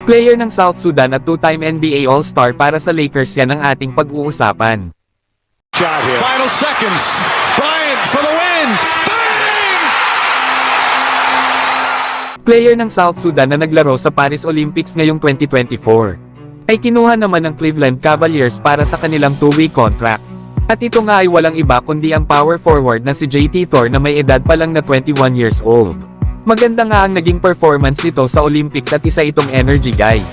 Player ng South Sudan at two-time NBA All-Star para sa Lakers yan ang ating pag-uusapan. Shot here. Final seconds. Bryant for the win. Bang! Player ng South Sudan na naglaro sa Paris Olympics ngayong 2024 ay kinuha naman ng Cleveland Cavaliers para sa kanilang two-way contract. At ito nga ay walang iba kundi ang power forward na si JT Thor na may edad pa lang na 21 years old. Maganda nga ang naging performance nito sa Olympics at isa itong energy guy,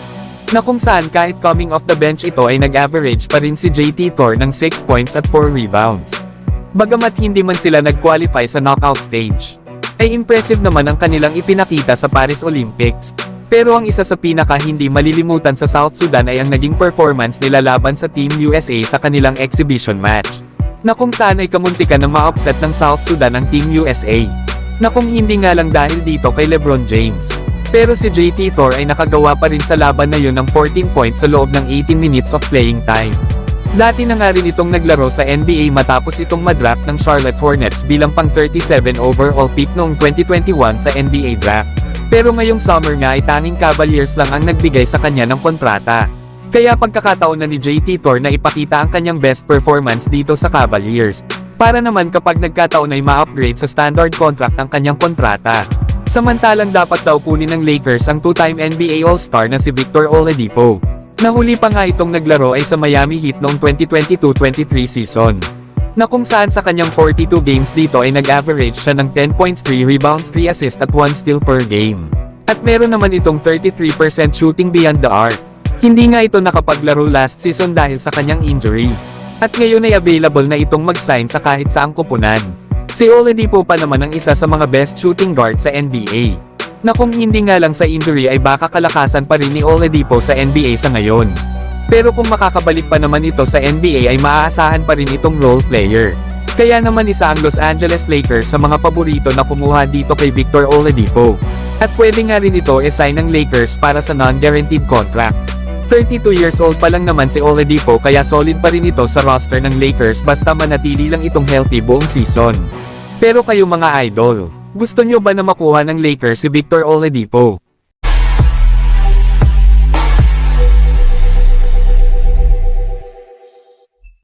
na kung saan kahit coming off the bench ito ay nag-average pa rin si JT Thor ng 6 points at 4 rebounds. Bagamat hindi man sila nag-qualify sa knockout stage, ay impressive naman ang kanilang ipinakita sa Paris Olympics. Pero ang isa sa pinaka hindi malilimutan sa South Sudan ay ang naging performance nila laban sa Team USA sa kanilang exhibition match, na kung saan ay kamuntikan na ma-upset ng South Sudan ang Team USA. Na kung hindi nga lang dahil dito kay LeBron James. Pero si JT Thor ay nakagawa pa rin sa laban na yun ng 14 points sa loob ng 18 minutes of playing time. Dati na nga rin itong naglaro sa NBA matapos itong madraft ng Charlotte Hornets bilang pang 37 overall pick noong 2021 sa NBA draft. Pero ngayong summer nga ay tanging Cavaliers lang ang nagbigay sa kanya ng kontrata. Kaya pagkakataon na ni JT Thor na ipakita ang kanyang best performance dito sa Cavaliers. Para naman kapag nagkataon ay ma-upgrade sa standard contract ang kanyang kontrata. Samantalang dapat daw kunin ng Lakers ang two-time NBA All-Star na si Victor Oladipo. Nahuli pa nga itong naglaro ay sa Miami Heat noong 2022-23 season, na kung saan sa kanyang 42 games dito ay nag-average siya ng 10 points, 3 rebounds, 3 assists at 1 steal per game. At meron naman itong 33% shooting beyond the arc. Hindi nga ito nakapaglaro last season dahil sa kanyang injury. At ngayon ay available na itong mag-sign sa kahit saang kupunan. Si Oladipo pa naman ang isa sa mga best shooting guard sa NBA. Na kung hindi nga lang sa injury ay baka kalakasan pa rin ni Oladipo sa NBA sa ngayon. Pero kung makakabalik pa naman ito sa NBA ay maaasahan pa rin itong role player. Kaya naman isa ang Los Angeles Lakers sa mga paborito na kumuha dito kay Victor Oladipo. At pwede nga rin ito i-sign ng Lakers para sa non-guaranteed contract. 32 years old pa lang naman si Oladipo kaya solid pa rin ito sa roster ng Lakers basta manatili lang itong healthy buong season. Pero kayo mga idol, gusto nyo ba na makuha ng Lakers si Victor Oladipo?